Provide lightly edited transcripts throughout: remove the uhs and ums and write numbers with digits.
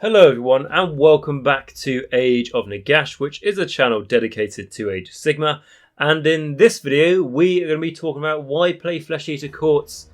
Hello everyone and welcome back to Age of Nagash, which is a channel dedicated to Age of Sigmar. And in this video we are going to be talking about why play Flesh Eater Court's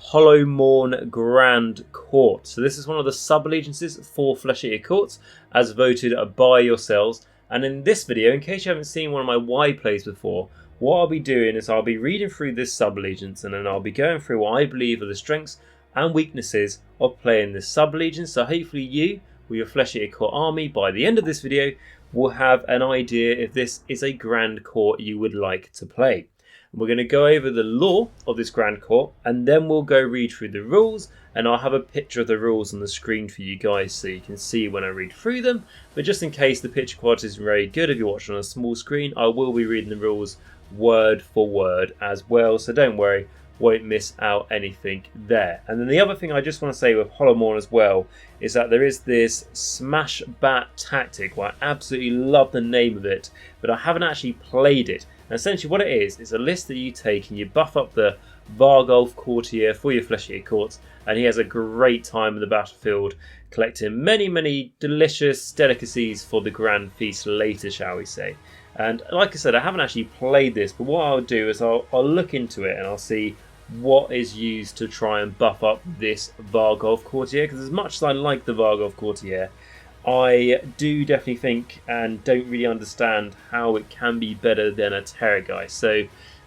Hallowmourne Grand Court. So this is one of the sub-allegiances for Flesh Eater Courts as voted by yourselves. And in this video, in case you haven't seen one of my why plays before, what I'll be doing is I'll be reading through this sub-allegiance and then I'll be going through what I believe are the strengths and weaknesses of playing this sub-allegiance. So hopefully you, with your Flesh Eater Court army, by the end of this video will have an idea if this is a Grand Court you would like to play. And we're going to go over the lore of this Grand Court and then we'll go read through the rules, and I'll have a picture of the rules on the screen for you guys so you can see when I read through them. But just in case the picture quality isn't very good if you're watching on a small screen, I will be reading the rules word for word as well, so don't worry, won't miss out anything there. And then the other thing I just want to say with Holomorn as well is that there is this smash bat tactic. Well, I absolutely love the name of it, but I haven't actually played it. And essentially what it is a list that you take and you buff up the Vargolf Courtier for your Flesh Eater Courts, and he has a great time in the battlefield collecting many delicious delicacies for the grand feast later, shall we say. And like I said, I haven't actually played this, but what I'll do is I'll look into it and I'll see what is used to try and buff up this Vargolf Courtier, because as much as I like the Vargolf Courtier, I do definitely think and don't really understand how it can be better than a Terror guy. So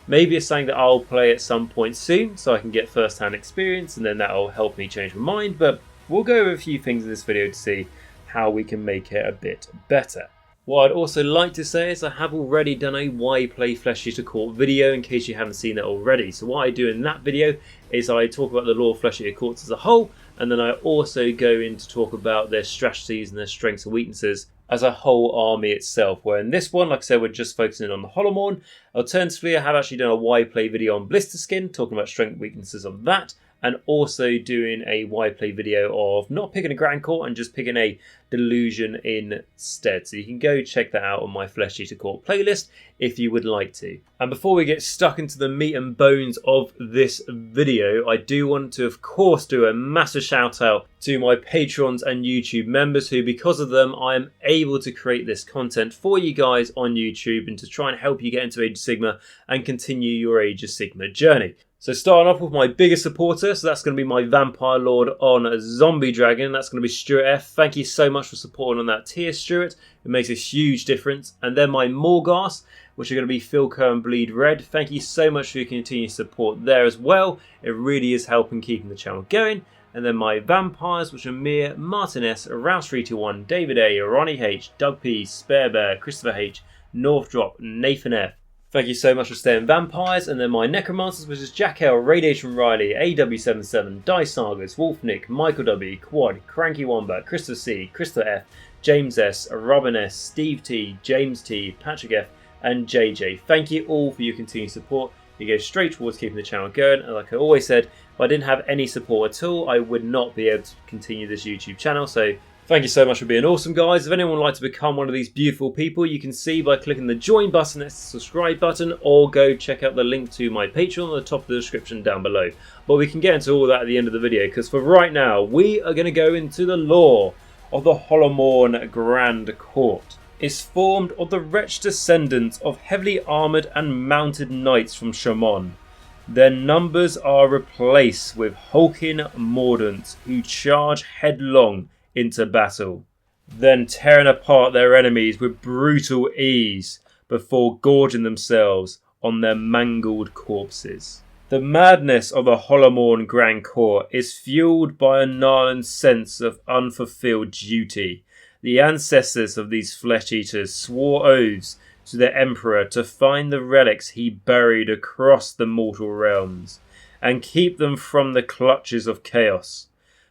maybe it's something that I'll play at some point soon so I can get first-hand experience, and then that'll help me change my mind. But we'll go over a few things in this video to see how we can make it a bit better. What I'd also like to say is I have already done a why play Flesh Eater Court video in case you haven't seen that already. So what I do in that video is I talk about the lore of Flesh Eater Courts as a whole, and then I also go in to talk about their strategies and their strengths and weaknesses as a whole army itself. Where in this one, like I said, we're just focusing on the Holomorn. Alternatively, I have actually done a why play video on Blister Skin, talking about strength and weaknesses of that, and also doing a why play video of not picking a Grand Court and just picking a Delusion instead. So you can go check that out on my Flesh Eater Court playlist if you would like to. And before we get stuck into the meat and bones of this video, I do want to of course do a massive shout out to my patrons and YouTube members who, because of them, I am able to create this content for you guys on YouTube and to try and help you get into Age of Sigmar and continue your Age of Sigmar journey. So starting off with my biggest supporter, so that's going to be my Vampire Lord on Zombie Dragon. That's going to be Stuart F. Thank you so much for supporting on that tier, Stuart. It makes a huge difference. And then my Morgasts, which are going to be Filq and Bleed Red. Thank you so much for your continued support there as well. It really is helping keeping the channel going. And then my Vampires, which are Mir, Martin S, Rouse321, David A, Ronni H, Doug P, SpareBear, Christopher H, Northdrop, Nathan F. Thank you so much for staying Vampires. And then my Necromancers, which is Jacq.l, RadiationRiley, AW77, Sagas, WolfNick, Michal W, Quad, Cranky Wombat, Christopher C, Christopher F, James S, Robin S, Steve T, James T, Patrick F, and JJ. Thank you all for your continued support. You go straight towards keeping the channel going. And like I always said, if I didn't have any support at all, I would not be able to continue this YouTube channel. So thank you so much for being awesome, guys. If anyone would like to become one of these beautiful people, you can see by clicking the join button next to the subscribe button, or go check out the link to my Patreon on the top of the description down below. But we can get into all that at the end of the video, because for right now, we are going to go into the lore of the Hallowmourne Grand Court. It's formed of the wretched descendants of heavily armoured and mounted knights from Shamon. Their numbers are replaced with hulking mordants who charge headlong into battle, then tearing apart their enemies with brutal ease before gorging themselves on their mangled corpses. The madness of the Hallowmourne Grand Court is fueled by a gnarling sense of unfulfilled duty. The ancestors of these flesh eaters swore oaths to their emperor to find the relics he buried across the mortal realms and keep them from the clutches of chaos.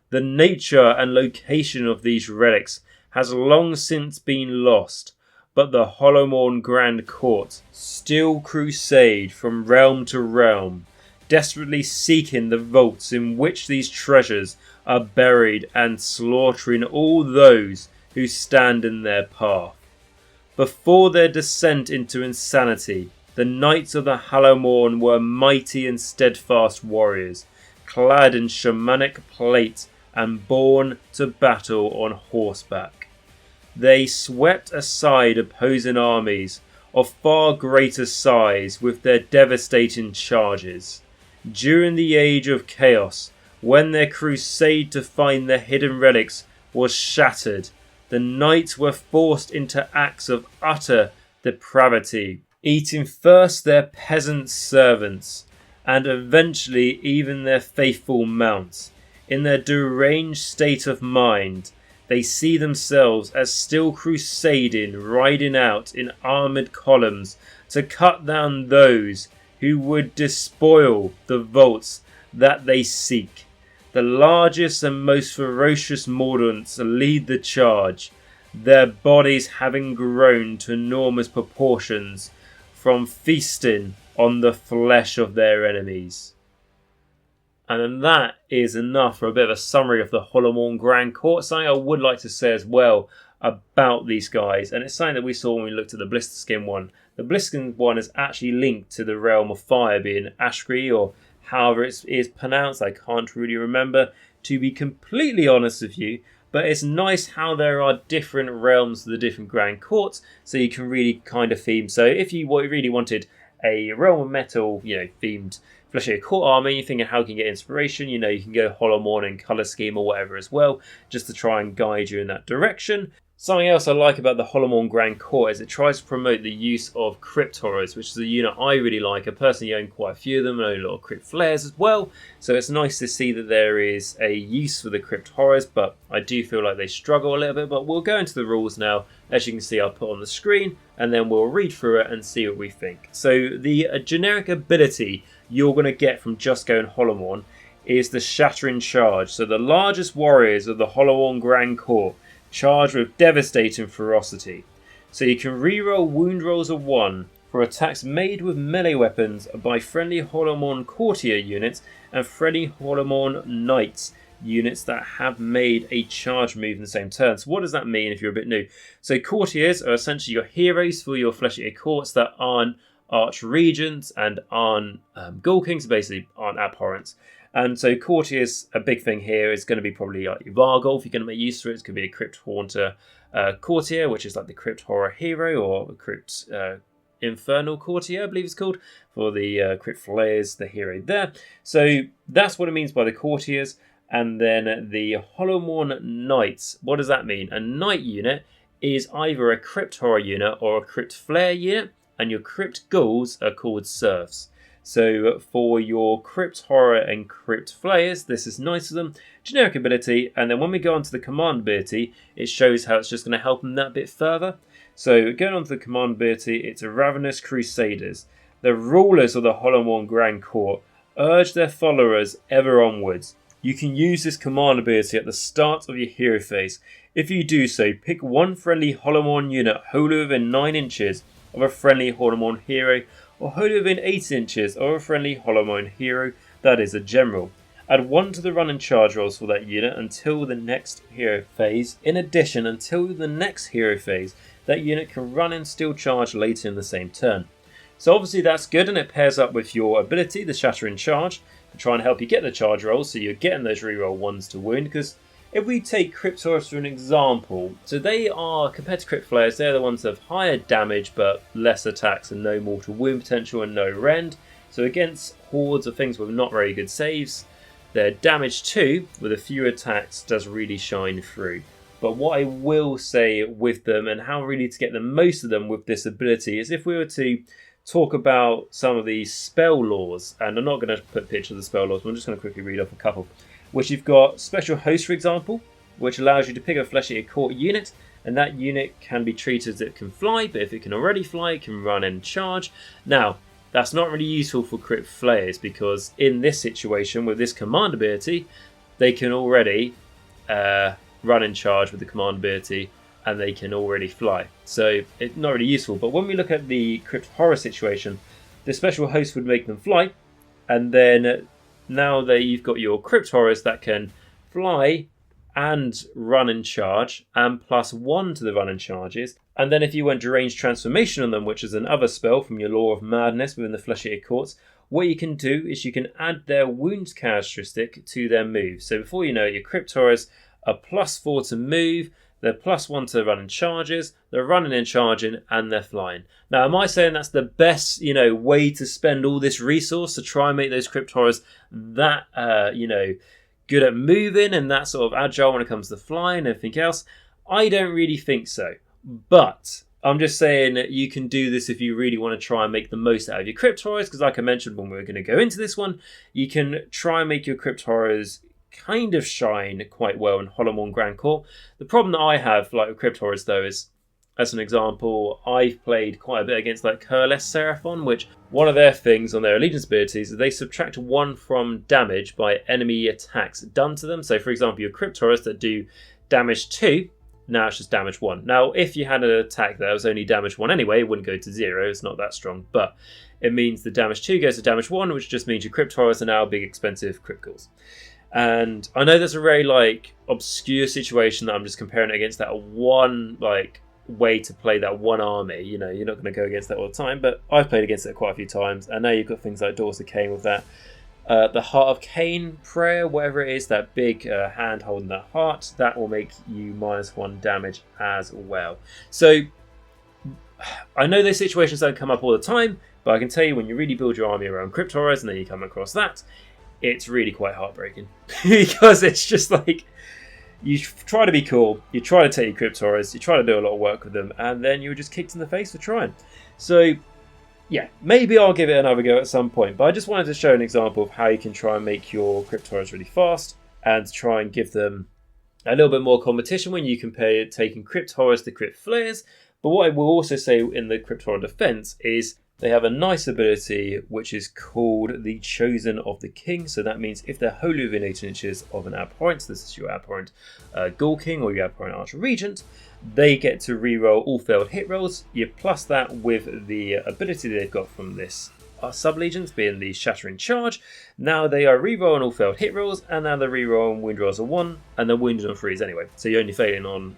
The nature and location of these relics has long since been lost, but the Hallowmourne Grand Court still crusade from realm to realm, desperately seeking the vaults in which these treasures are buried and slaughtering all those who stand in their path. Before their descent into insanity, the knights of the Hallowmourne were mighty and steadfast warriors, clad in shamanic plate and borne to battle on horseback. They swept aside opposing armies of far greater size with their devastating charges. During the age of chaos, when their crusade to find the hidden relics was shattered, the knights were forced into acts of utter depravity, eating first their peasant servants, and eventually even their faithful mounts. In their deranged state of mind, they see themselves as still crusading, riding out in armoured columns to cut down those who would despoil the vaults that they seek. The largest and most ferocious Mordants lead the charge, their bodies having grown to enormous proportions from feasting on the flesh of their enemies. And then that is enough for a bit of a summary of the Hallowmourne Grand Court. Something I would like to say as well about these guys, and it's something that we saw when we looked at the Blisterskin one. The Blisterskin one is actually linked to the realm of fire, being Ashgree, or however it is pronounced. I can't really remember, to be completely honest with you. But it's nice how there are different realms to the different Grand Courts, so you can really kind of theme. So if you really wanted a realm of metal, themed Fleshy Court army, you're thinking how can you get inspiration, you can go Holomorn and colour scheme or whatever as well, just to try and guide you in that direction. Something else I like about the Hallowmourne Grand Court is it tries to promote the use of Crypt Horrors, which is a unit I really like. I personally own quite a few of them, and own a lot of Crypt Flares as well. So it's nice to see that there is a use for the Crypt Horrors, but I do feel like they struggle a little bit. But we'll go into the rules now. As you can see, I'll put on the screen, and then we'll read through it and see what we think. So the generic ability you're going to get from just going Hallowmourne is the Shattering Charge. So the largest warriors of the Hallowmourne Grand Court charged with devastating ferocity. So you can reroll wound rolls of 1 for attacks made with melee weapons by friendly Hallowmourne Courtier units and friendly Hallowmourne Knights units that have made a charge move in the same turn. So what does that mean if you're a bit new? So Courtiers are essentially your heroes for your Fleshy Courts that aren't Archregents and aren't Ghoul Kings, basically aren't Abhorrents. And so Courtiers, a big thing here is going to be probably like your Vargol, if you're going to make use of it. It's going to be a Crypt Haunter Courtier, which is like the Crypt Horror Hero, or Crypt Infernal Courtier, I believe it's called, for the Crypt Flares, the hero there. So that's what it means by the Courtiers. And then the Hallowmourne Knights, what does that mean? A Knight unit is either a Crypt Horror unit or a Crypt Flare unit, and your Crypt Ghouls are called Serfs. So for your Crypt Horror and Crypt Flayers, this is nice of them. Generic ability, and then when we go on to the command ability, it shows how it's just going to help them that bit further. So going on to the command ability, it's a Ravenous Crusaders. The rulers of the Hallowmourne Grand Court urge their followers ever onwards. You can use this command ability at the start of your hero phase. If you do so, pick one friendly Hallowmourne unit wholly within 9 inches of a friendly Hallowmourne hero, or wholly within 8 inches of a friendly Hallowmourne hero that is a general. Add 1 to the run and charge rolls for that unit until the next hero phase. In addition, until the next hero phase, that unit can run and still charge later in the same turn. So obviously that's good, and it pairs up with your ability, the Shattering Charge, to try and help you get the charge rolls, so you're getting those reroll 1s to wound. Because if we take Crypt Horrors for an example, so they are, compared to Crypt Flares, they're the ones that have higher damage but less attacks and no mortal wound potential and no rend. So against hordes of things with not very good saves, their damage too, with a few attacks, does really shine through. But what I will say with them, and how really to get the most of them with this ability, is if we were to talk about some of the spell laws, and I'm not going to put pictures of the spell laws, but I'm just going to quickly read off a couple. Which you've got Special Host, for example, which allows you to pick a Fleshy Court unit, and that unit can be treated as it can fly, but if it can already fly, it can run and charge. Now, that's not really useful for Crypt Flayers, because in this situation, with this command ability, they can already run and charge with the command ability, and they can already fly. So it's not really useful. But when we look at the Crypt Horror situation, the Special Host would make them fly, and then now that you've got your Crypt Horrors that can fly and run and charge, and +1 to the run and charges. And then if you went Deranged Transformation on them, which is another spell from your Law of Madness within the Fleshy Courts, what you can do is you can add their wounds characteristic to their move. So before you know it, your Cryptoras are +4 to move, they're +1 to run in charges, they're running and charging, and they're flying. Now, am I saying that's the best, way to spend all this resource to try and make those Cryptoras that, good at moving and that sort of agile when it comes to flying and everything else? I don't really think so. But I'm just saying that you can do this if you really want to try and make the most out of your Cryptoras, because like I mentioned when we were going to go into this one, you can try and make your Cryptoras kind of shine quite well in Hallowmourne Grand Court. The problem that I have like with Cryptoras though is, as an example, I've played quite a bit against like Coalesce Seraphon, which one of their things on their allegiance abilities is they subtract 1 from damage by enemy attacks done to them. So for example, your Cryptoras that do damage 2, now it's just damage 1. Now if you had an attack that was only damage 1 anyway, it wouldn't go to 0, it's not that strong, but it means the damage 2 goes to damage 1, which just means your Cryptoras are now big expensive criticals. And I know there's a very obscure situation that I'm just comparing it against that one way to play that one army. You're not going to go against that all the time, but I've played against it quite a few times. And now you've got things like Daughters of Cain with that. The Heart of Cain prayer, whatever it is, that big hand holding that heart, that will make you -1 damage as well. So I know those situations don't come up all the time, but I can tell you when you really build your army around Cryptoras and then you come across that, it's really quite heartbreaking. Because it's just you try to be cool, you try to take your Cryptoras, you try to do a lot of work with them, and then you're just kicked in the face for trying. So yeah, maybe I'll give it another go at some point, but I just wanted to show an example of how you can try and make your Cryptoras really fast and try and give them a little bit more competition when you compare taking Cryptoras to Crypt Flares. But what I will also say in the Cryptora defense is they have a nice ability which is called the Chosen of the King. So that means if they're wholly within 18 inches of an abhorrent, so this is your abhorrent Ghoul King or your abhorrent Archer-Regent, they get to reroll all failed hit rolls. You plus that with the ability they've got from this sub-legions, being the Shattering Charge. Now they are rerolling all failed hit rolls, and now they're rerolling wound rolls of 1, and they're wounded on 3s anyway. So you're only failing on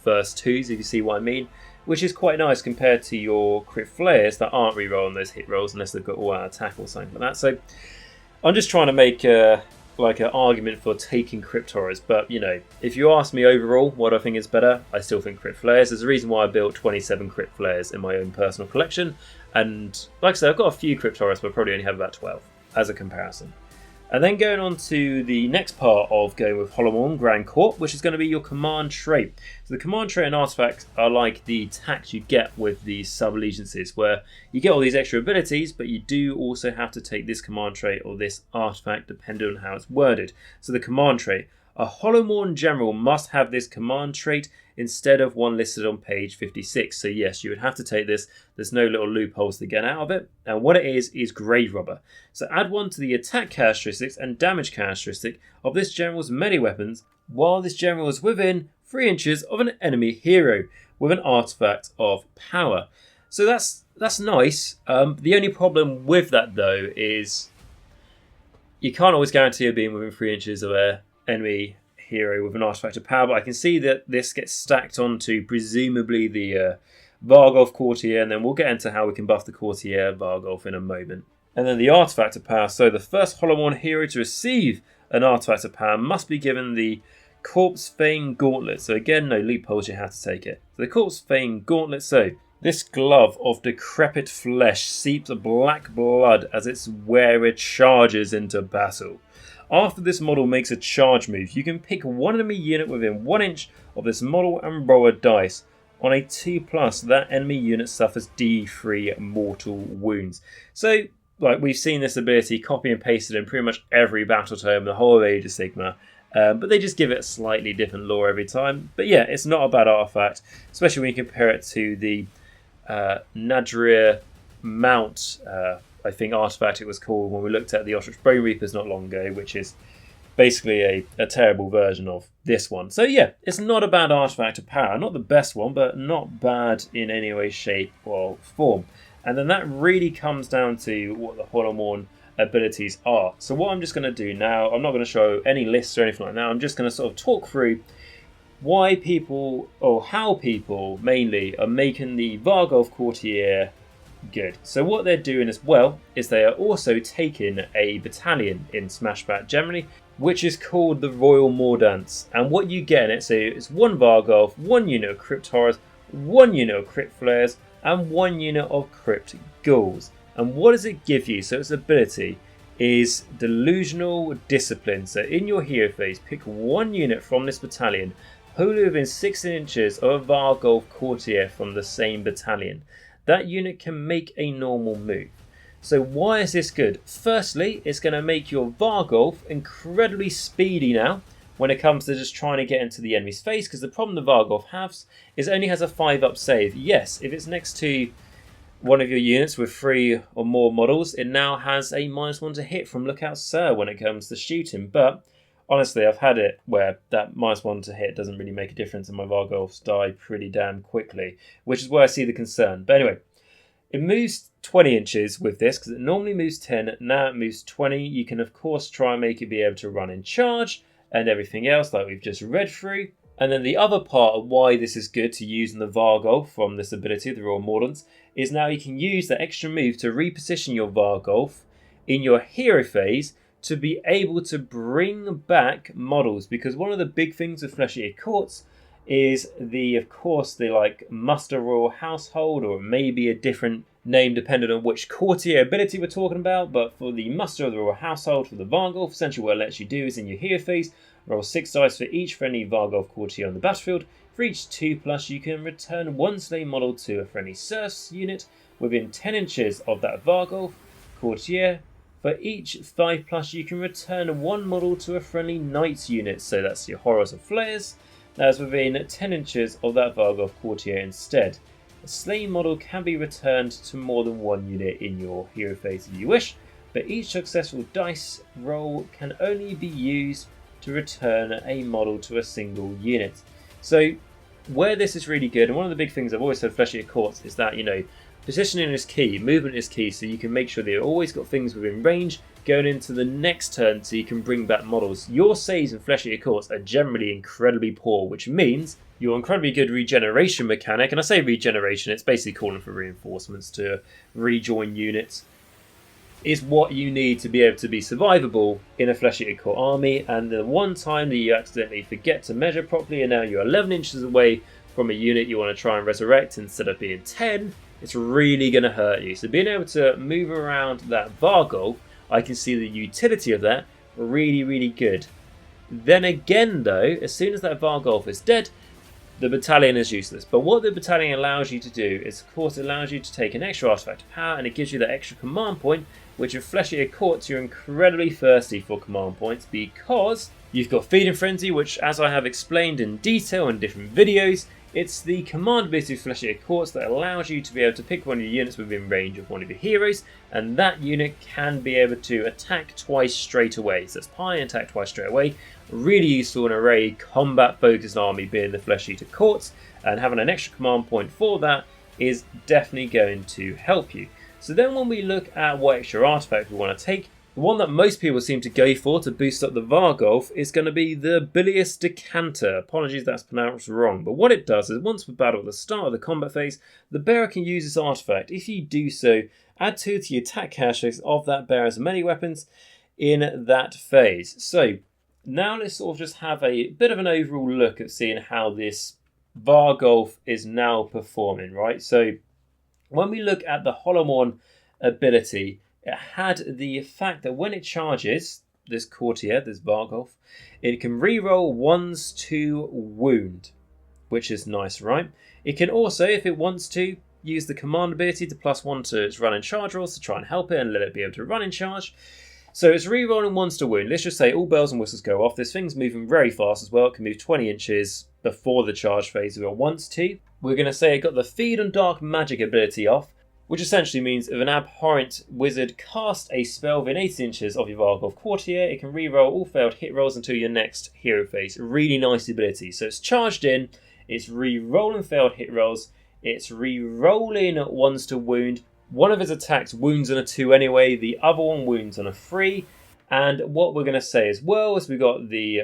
first 2s, if you see what I mean. Which is quite nice compared to your Crypt Flares that aren't rerolling those hit rolls unless they've got all-out attack or something like that. So I'm just trying to make an argument for taking Cryptoras. But, if you ask me overall what I think is better, I still think Crypt Flares. There's a reason why I built 27 Crypt Flares in my own personal collection. And like I said, I've got a few Cryptoras, but I probably only have about 12 as a comparison. And then going on to the next part of going with Hallowmourne Grand Court, which is going to be your command trait. So the command trait and artifacts are like the tax you get with these sub-allegiances, where you get all these extra abilities, but you do also have to take this command trait or this artifact depending on how it's worded. So the command trait. A Hallowmourne general must have this command trait instead of one listed on page 56. So yes, you would have to take this. There's no little loopholes to get out of it. And what it is Grave Robber. So add 1 to the attack characteristics and damage characteristic of this general's melee weapons while this general is within 3 inches of an enemy hero with an artifact of power. So that's nice. The only problem with that though is you can't always guarantee you're being within 3 inches of a enemy hero with an artifact of power, but I can see that this gets stacked onto presumably the Varghulf Courtier, and then we'll get into how we can buff the Courtier Varghulf in a moment. And then the artifact of power. So the first Hallowmourne hero to receive an artifact of power must be given the Corpse Fane Gauntlet. So again, no loopholes, you have to take it. So the Corpse Fane Gauntlet. So this glove of decrepit flesh seeps black blood as its wearer charges into battle. After this model makes a charge move, you can pick one enemy unit within 1 inch of this model and roll a dice. On a 2+, that enemy unit suffers D3 mortal wounds. So, we've seen this ability copy and pasted in pretty much every battle tome, the whole Age of Sigmar. But they just give it a slightly different lore every time. But yeah, it's not a bad artifact, especially when you compare it to the Nadrir Mount, I think artifact it was called when we looked at the Ostrich Bone Reapers not long ago, which is basically a terrible version of this one. So yeah, it's not a bad artifact of power. Not the best one, but not bad in any way, shape or form. And then that really comes down to what the Holomorn abilities are. So what I'm just going to do now, I'm not going to show any lists or anything like that. I'm just going to sort of talk through why people, or how people mainly, are making the Varghulf Courtier Good. So what they're doing as well is they are also taking a battalion in Smashback generally, which is called the Royal Morgasts. And what you get in it, so it's 1 Varghulf, 1 unit of Crypt Horrors, 1 unit of Crypt Flares, and 1 unit of Crypt Ghouls. And what does it give you? So its ability is Delusional Discipline. So in your hero phase, pick 1 unit from this battalion, wholly within 16 inches of a Varghulf courtier from the same battalion. That unit can make a normal move. So why is this good? Firstly, it's going to make your Varghulf incredibly speedy now when it comes to just trying to get into the enemy's face, because the problem the Varghulf has is it only has a 5-up save. Yes, if it's next to one of your units with 3 or more models, it now has a -1 to hit from Lookout Sir when it comes to shooting. But honestly, I've had it where that -1 to hit doesn't really make a difference and my Varghulfs die pretty damn quickly, which is where I see the concern. But anyway, it moves 20 inches with this because it normally moves 10, now it moves 20. You can of course try and make it be able to run in charge and everything else like we've just read through. And then the other part of why this is good to use in the Varghulf from this ability, the Royal Morgasts, is now you can use the extra move to reposition your Varghulf in your hero phase to be able to bring back models, because one of the big things with Flesh Eater Courts is of course the muster royal household, or maybe a different name depending on which courtier ability we're talking about. But for the muster of the royal household for the Varghulf, essentially what it lets you do is in your hero phase, roll 6 dice for each friendly Varghulf courtier on the battlefield. For each 2+, you can return 1 slay model to a friendly serfs unit within 10 inches of that Varghulf courtier. For each 5+, you can return 1 model to a friendly knights unit, so that's your horrors and flares. That's within 10 inches of that Varghulf courtier instead. A slain model can be returned to more than 1 unit in your hero phase if you wish, but each successful dice roll can only be used to return a model to a single unit. So where this is really good, and one of the big things I've always said Flesh Eater Courts is that, positioning is key, movement is key, so you can make sure that you've always got things within range going into the next turn so you can bring back models. Your saves in Flesh Eater Courts are generally incredibly poor, which means your incredibly good regeneration mechanic, and I say regeneration, it's basically calling for reinforcements to rejoin units, is what you need to be able to be survivable in a Flesh Eater Court army. And the one time that you accidentally forget to measure properly and now you're 11 inches away from a unit you want to try and resurrect instead of being 10, it's really going to hurt you. So being able to move around that Varghulf, I can see the utility of that really, really good. Then again though, as soon as that Varghulf is dead, the battalion is useless. But what the battalion allows you to do is, of course, it allows you to take an extra artifact of power, and it gives you that extra command point, which in Flesh Eater Courts you're incredibly thirsty for command points, because you've got Feeding Frenzy, which, as I have explained in detail in different videos, it's the command ability of Flesh Eater Courts that allows you to be able to pick one of your units within range of one of your heroes, and that unit can be able to attack twice straight away. So it's pie and attack twice straight away. Really useful in a very combat-focused army being the Flesh Eater Courts, and having an extra command point for that is definitely going to help you. So then when we look at what extra artifact we want to take, the one that most people seem to go for to boost up the Varghulf is going to be the Bilious Decanter. Apologies, that's pronounced wrong. But what it does is, once we battle at the start of the combat phase, the bearer can use this artifact. If you do so, add 2 to the attack characteristics of that bearer's melee weapons in that phase. So now let's sort of just have a bit of an overall look at seeing how this Varghulf is now performing, right? So when we look at the Holomorn ability, it had the fact that when it charges this courtier, this Varghulf, it can reroll 1s to wound, which is nice, right? It can also, if it wants to, use the command ability to +1 to its run and charge rolls to try and help it and let it be able to run in charge. So it's rerolling 1s to wound. Let's just say all bells and whistles go off. This thing's moving very fast as well. It can move 20 inches before the charge phase if it wants to. We're going to say it got the Feed on Dark Magic ability off, which essentially means if an abhorrent wizard casts a spell within 8 inches of your Varghulf courtier, it can reroll all failed hit rolls until your next hero phase. Really nice ability. So it's charged in, it's re-rolling failed hit rolls, it's re-rolling 1s to wound. One of his attacks wounds on a 2 anyway, the other one wounds on a 3. And what we're going to say as well is we got the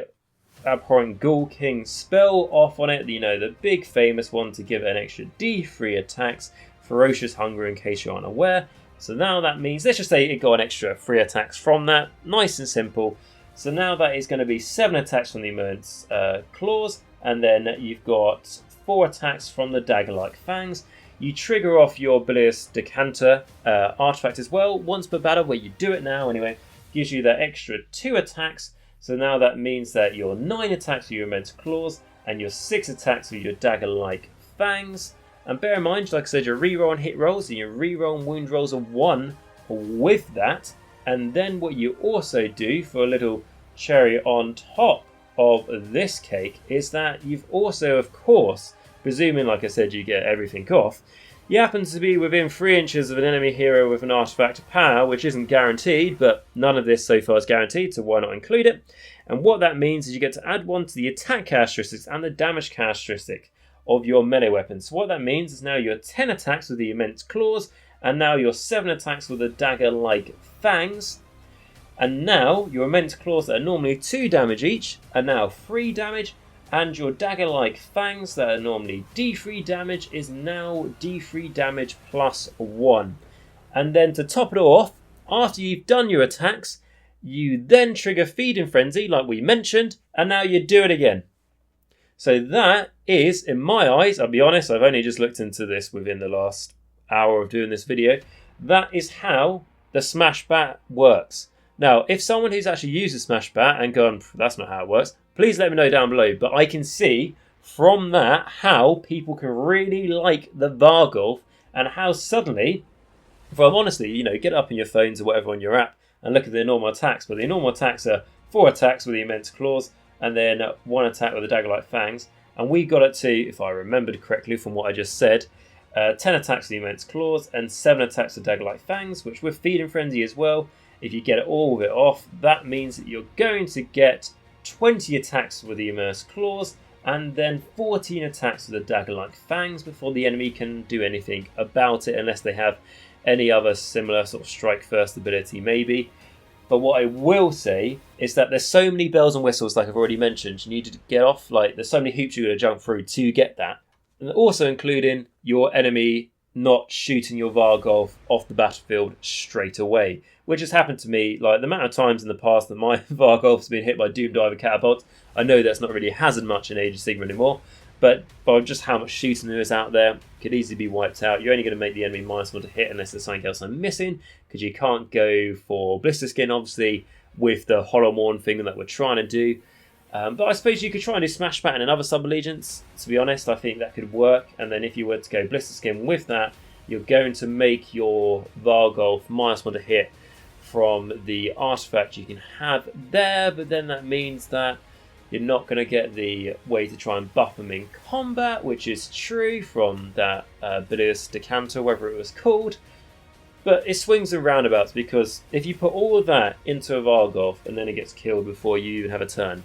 Abhorrent Ghoul King spell off on it, the big famous one to give it an extra D3 attacks Ferocious Hunger, in case you aren't aware. So now that means, let's just say it got an extra 3 attacks from that. Nice and simple. So now that is going to be 7 attacks from the Immense Claws, and then you've got 4 attacks from the Dagger-like Fangs. You trigger off your Bilious Decanter artifact as well once per battle, where you do it now anyway. Gives you that extra 2 attacks. So now that means that your 9 attacks with your Immense Claws and your 6 attacks with your Dagger-like Fangs. And bear in mind, like I said, your reroll and hit rolls and your reroll and wound rolls are 1 with that. And then what you also do for a little cherry on top of this cake is that you've also, of course, presuming, like I said, you get everything off, you happen to be within 3 inches of an enemy hero with an artifact of power, which isn't guaranteed, but none of this so far is guaranteed, so why not include it? And what that means is you get to add 1 to the attack characteristics and the damage characteristic of your melee weapons. So what that means is now your 10 attacks with the Immense Claws, and now your 7 attacks with the Dagger-like Fangs. And now your Immense Claws that are normally 2 damage each are now 3 damage, and your Dagger-like Fangs that are normally D3 damage is now D3 damage plus 1. And then to top it all off, after you've done your attacks, you then trigger Feeding Frenzy like we mentioned, and now you do it again. So that is, in my eyes, I'll be honest, I've only just looked into this within the last hour of doing this video, that is how the Smash Bat works. Now, if someone who's actually used a Smash Bat and gone, that's not how it works, please let me know down below. But I can see from that how people can really like the Varghulf and how suddenly, if I'm honestly, get up on your phones or whatever on your app and look at their normal attacks. But the normal attacks are 4 attacks with the Immense Claws and then 1 attack with the Dagger-like Fangs. And we got it to, if I remembered correctly from what I just said, 10 attacks with the Immense Claws and 7 attacks with Dagger-like Fangs, which with Feeding Frenzy as well. If you get it all of it off, that means that you're going to get 20 attacks with the Immense Claws and then 14 attacks with the Dagger-like Fangs before the enemy can do anything about it, unless they have any other similar sort of strike first ability maybe. But what I will say is that there's so many bells and whistles, like I've already mentioned, you need to get off, there's so many hoops you're going to jump through to get that. And also including your enemy not shooting your Varghulf off the battlefield straight away, which has happened to me. Like the amount of times in the past that my Varghulf's been hit by Doom Diver catapults, I know that's not really a hazard much in Age of Sigmar anymore, but by just how much shooting there is out there, could easily be wiped out. You're only going to make the enemy -1 to hit unless there's something else I'm missing, because you can't go for Blister Skin, obviously, with the Hallowmourne thing that we're trying to do. But I suppose you could try and do Smash Bat in other sub-allegiance. To be honest, I think that could work. And then if you were to go Blister Skin with that, you're going to make your Varghulf -1 to hit from the artifact you can have there. But then that means that you're not going to get the way to try and buff them in combat, which is true from that Bilious Decanter, whatever it was called. But it swings and roundabouts, because if you put all of that into a Varghulf and then it gets killed before you even have a turn,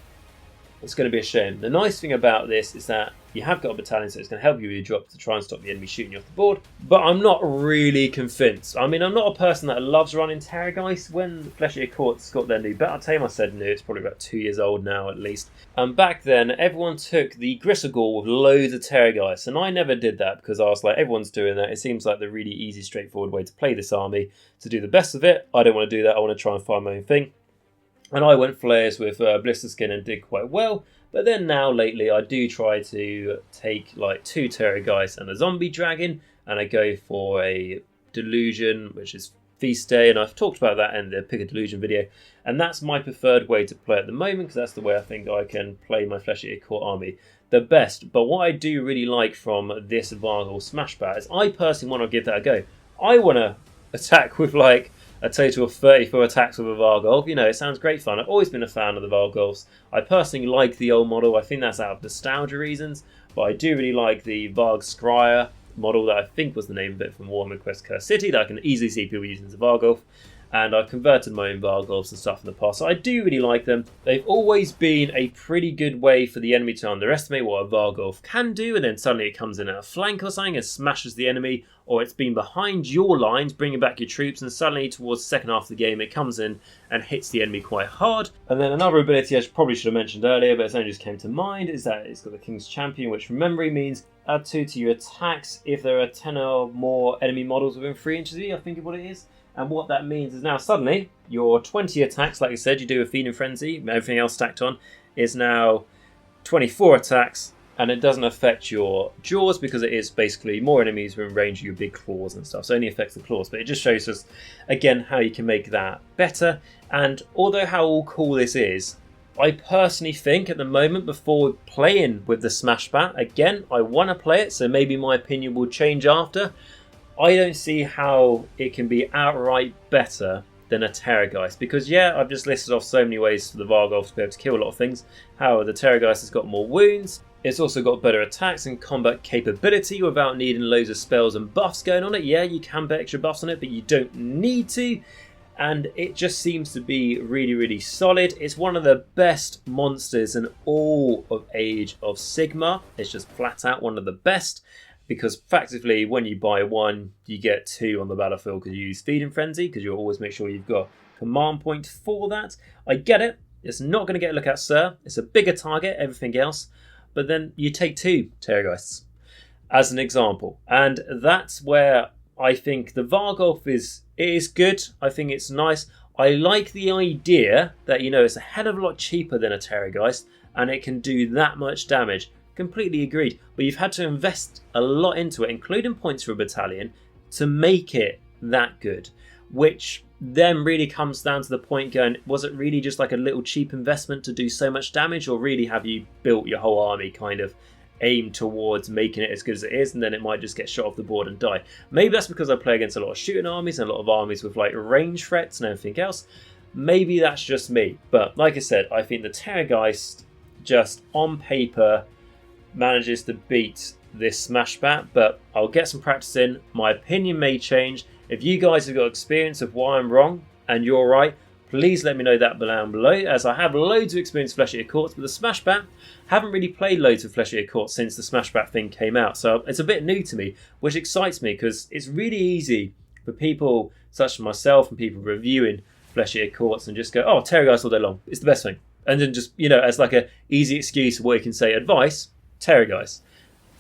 it's going to be a shame. The nice thing about this is that you have got a battalion, so it's going to help you with your drop to try and stop the enemy shooting you off the board. But I'm not really convinced. I mean, I'm not a person that loves running Terrorgeist. When the Fleshy Courts got their new battle tame, I said new. It's probably about 2 years old now at least. And back then, everyone took the Gristlegore with loads of Terrorgeist, and I never did that because I was like, everyone's doing that. It seems like the really easy, straightforward way to play this army, to do the best of it. I don't want to do that. I want to try and find my own thing. And I went flares with Blister Skin and did quite well. But then now, lately, I do try to take like 2 Terrorgeist and a Zombie Dragon. And I go for a Delusion, which is Feast Day. And I've talked about that in the Pick a Delusion video. And that's my preferred way to play at the moment, because that's the way I think I can play my Fleshy Court army the best. But what I do really like from this Varghulf Smash Bat is I personally want to give that a go. I want to attack with like a total of 34 attacks with a Varghulf. You know, it sounds great fun. I've always been a fan of the Varghulfs. I personally like the old model. I think that's out of nostalgia reasons. But I do really like the Varg Scryer model that I think was the name of it from Warhammer Quest Curse City, that I can easily see people using as a Varghulf. and I've converted my own Varghulfs and stuff in the past, so I do really like them. They've always been a pretty good way for the enemy to underestimate what a Varghulf can do, and then suddenly it comes in at a flank or something and smashes the enemy, or it's been behind your lines bringing back your troops, and suddenly towards the second half of the game it comes in and hits the enemy quite hard. And then another ability I probably should have mentioned earlier, but it only just came to mind, is that it's got the King's Champion, which from memory means add 2 to your attacks if there are 10 or more enemy models within 3 inches of you, I think is what it is. And what that means is now suddenly your 20 attacks, like I said, you do a Feeding Frenzy, everything else stacked on, is now 24 attacks, and it doesn't affect your jaws because it is basically more enemies within range of your big claws and stuff, so it only affects the claws. But it just shows us, again, how you can make that better. And although how all cool this is, I personally think at the moment, before playing with the Smashbat, again, I want to play it, so maybe my opinion will change after. I don't see how it can be outright better than a Terrorgeist, because yeah, I've just listed off so many ways for the Varghulf to be able to kill a lot of things. However, the Terrorgeist has got more wounds, it's also got better attacks and combat capability without needing loads of spells and buffs going on it. Yeah, you can put extra buffs on it, but you don't need to, and it just seems to be really, really solid. It's one of the best monsters in all of Age of Sigmar. It's just flat out one of the best, because effectively when you buy one you get 2 on the battlefield because you use Feeding Frenzy, because you'll always make sure you've got command point for that. I get it, it's not going to get a look at Sir, it's a bigger target, everything else, but then you take 2 Terrorgeists as an example, and that's where I think the Varghulf is good. I think it's nice. I like the idea that, you know, it's a hell of a lot cheaper than a Terrorgeist and it can do that much damage. Completely agreed, but you've had to invest a lot into it, including points for a battalion, to make it that good, which then really comes down to the point going, was it really just like a little cheap investment to do so much damage, or really have you built your whole army kind of aimed towards making it as good as it is, and then it might just get shot off the board and die? Maybe that's because I play against a lot of shooting armies and a lot of armies with like range threats and everything else. Maybe that's just me, but like I said, I think the Terrorgeist just on paper manages to beat this Smashbat, but I'll get some practice in. My opinion may change. If you guys have got experience of why I'm wrong and you're right, please let me know that down below, as I have loads of experience with Flesh Eater Courts, but the Smashbat, haven't really played loads of Flesh Eater Courts since the Smashbat thing came out, so it's a bit new to me, which excites me because it's really easy for people such as myself and people reviewing Flesh Eater Courts and just go, oh, Terrorgeist all day long, it's the best thing, and then just, you know, as like a easy excuse where you can say advice, Terrorgeist.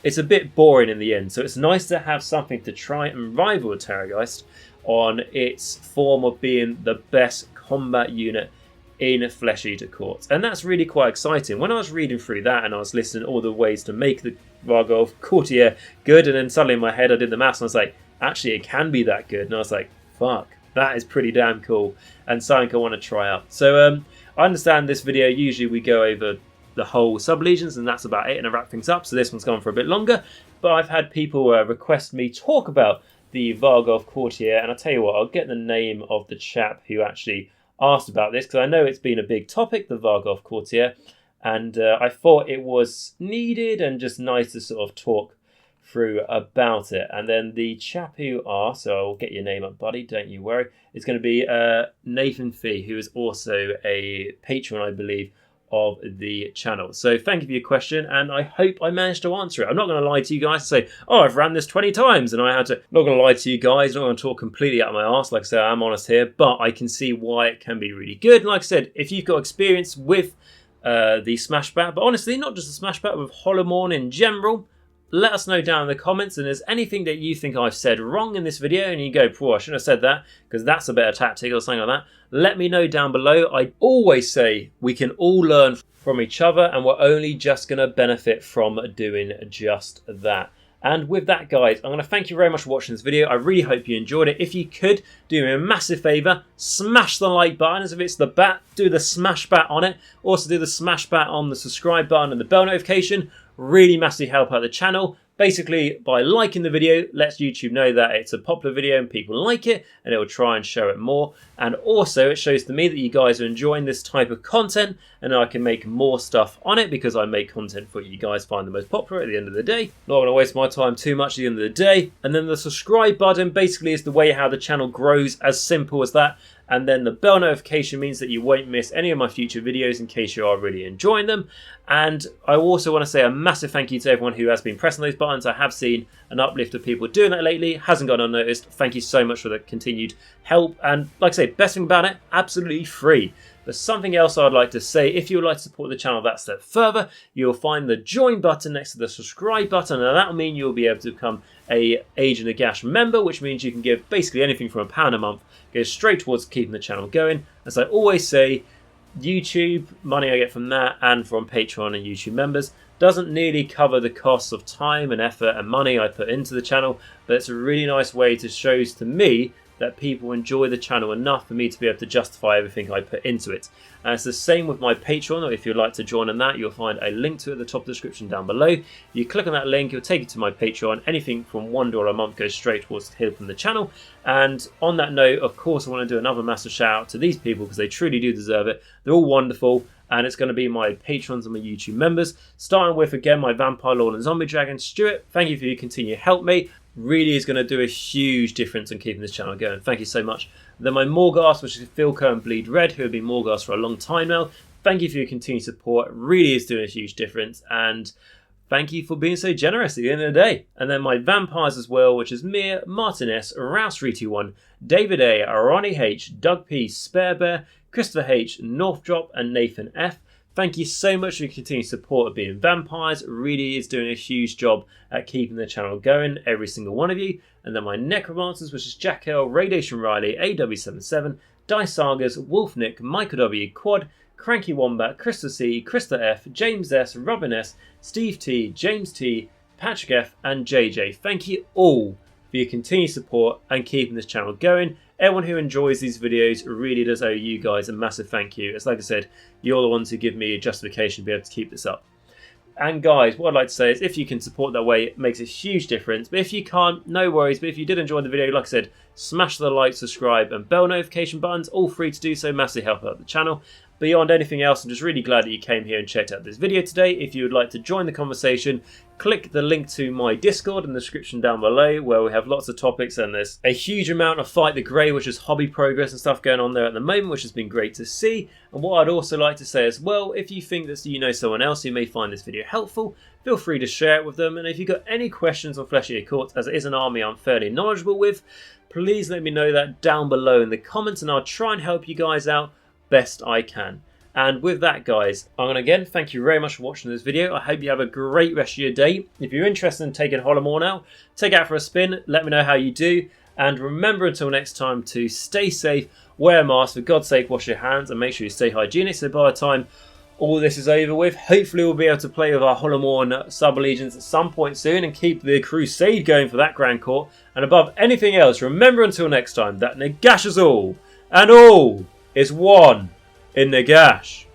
It's a bit boring in the end, so it's nice to have something to try and rival a Terrorgeist on its form of being the best combat unit in Flesh Eater Courts, and that's really quite exciting. When I was reading through that and I was listening to all the ways to make the Varghulf Courtier good, and then suddenly in my head I did the maths and I was like, actually it can be that good, and I was like, fuck, that is pretty damn cool and something I want to try out. So I understand this video, usually we go over the whole sub-legions and that's about it, and I wrap things up, so this one's gone for a bit longer, but I've had people request me talk about the Varghulf Courtier, and I'll tell you what, I'll get the name of the chap who actually asked about this, because I know it's been a big topic, the Varghulf Courtier, and I thought it was needed and just nice to sort of talk through about it. And then the chap who asked, so I'll get your name up, buddy, don't you worry, it's going to be Nathan Fee, who is also a patron, I believe, of the channel. So thank you for your question, and I hope I managed to answer it. I'm not going to lie to you guys and say, oh, I've ran this 20 times and I had to. I'm not going to lie to you guys, I'm not going to talk completely out of my arse. Like I said, I'm honest here, but I can see why it can be really good. And like I said, if you've got experience with the Smashbat, but honestly, not just the Smashbat, with Hallowmourne in general, let us know down in the comments, and there's anything that you think I've said wrong in this video and you go, I shouldn't have said that because that's a better tactic or something like that, let me know down below. I always say we can all learn from each other, and we're only just going to benefit from doing just that. And with that, guys, I'm going to thank you very much for watching this video. I really hope you enjoyed it. If you could, do me a massive favour, smash the like button. As if it's the bat, do the smash bat on it. Also do the smash bat on the subscribe button and the bell notification. Really massively help out the channel. Basically, by liking the video, lets YouTube know that it's a popular video and people like it, and it will try and show it more. And also, it shows to me that you guys are enjoying this type of content, and I can make more stuff on it because I make content for you guys find the most popular at the end of the day. Not going to waste my time too much at the end of the day. And then the subscribe button basically is the way how the channel grows, as simple as that. And then the bell notification means that you won't miss any of my future videos in case you are really enjoying them. And I also want to say a massive thank you to everyone who has been pressing those buttons. I have seen an uplift of people doing that lately. Hasn't gone unnoticed. Thank you so much for the continued help. And like I say, best thing about it, absolutely free. But something else I'd like to say, if you would like to support the channel that step further, you'll find the join button next to the subscribe button, and that'll mean you'll be able to become a Age of Nagash member, which means you can give basically anything from £1 a month, goes straight towards keeping the channel going. As I always say, YouTube, money I get from that and from Patreon and YouTube members, doesn't nearly cover the costs of time and effort and money I put into the channel, but it's a really nice way to show to me that people enjoy the channel enough for me to be able to justify everything I put into it. And it's the same with my Patreon. If you'd like to join on that, you'll find a link to it at the top of the description down below. You click on that link, it'll take you to my Patreon. Anything from $1 a month goes straight towards helping the channel. And on that note, of course, I want to do another massive shout out to these people because they truly do deserve it. They're all wonderful. And it's going to be my patrons and my YouTube members. Starting with, again, my Vampire Lord and Zombie Dragon, Stuart. Thank you for your continued help, mate. Really is going to do a huge difference in keeping this channel going. Thank you so much. Then my Morgasts, which is Filq and Bleed Red, who have been Morgasts for a long time now. Thank you for your continued support. It really is doing a huge difference. And thank you for being so generous at the end of the day. And then my vampires as well, which is Mir, Martin S, Rouse321, David A, Ronni H, Doug P, SpareBear, Christopher H, Northdrop, and Nathan F. Thank you so much for your continued support of being vampires. It really is doing a huge job at keeping the channel going, every single one of you. And then my Necromancers, which is Jacq.l, RadiationRiley, AW77, Sagas, WolfNick, Michal W, Quad, Cranky Wombat, Crystal C, Stuart F, James S, Robin S, Steve T, James T, Patrick F, and JJ. Thank you all for your continued support and keeping this channel going. Everyone who enjoys these videos really does owe you guys a massive thank you. It's like I said, you're the ones who give me a justification to be able to keep this up. And guys, what I'd like to say is if you can support that way, it makes a huge difference. But if you can't, no worries. But if you did enjoy the video, like I said, smash the like, subscribe, and bell notification buttons. All free to do so. Massively help out the channel. Beyond anything else, I'm just really glad that you came here and checked out this video today. If you would like to join the conversation, click the link to my Discord in the description down below, where we have lots of topics, and there's a huge amount of Fight the Grey, which is hobby progress and stuff going on there at the moment, which has been great to see. And what I'd also like to say as well, if you think that you know someone else who may find this video helpful, feel free to share it with them. And if you've got any questions on Flesh Eater Courts, as it is an army I'm fairly knowledgeable with, please let me know that down below in the comments, and I'll try and help you guys out best I can. And with that, guys, I'm going to again thank you very much for watching this video. I hope you have a great rest of your day. If you're interested in taking Hallomorn out, take it out for a spin. Let me know how you do. And remember, until next time, to stay safe, wear a mask, for God's sake, wash your hands, and make sure you stay hygienic. So by the time all this is over with, hopefully we'll be able to play with our Hallomorn sub-allegiance at some point soon and keep the crusade going for that Grand Court. And above anything else, remember until next time that Nagash is all, and all is one in Nagash.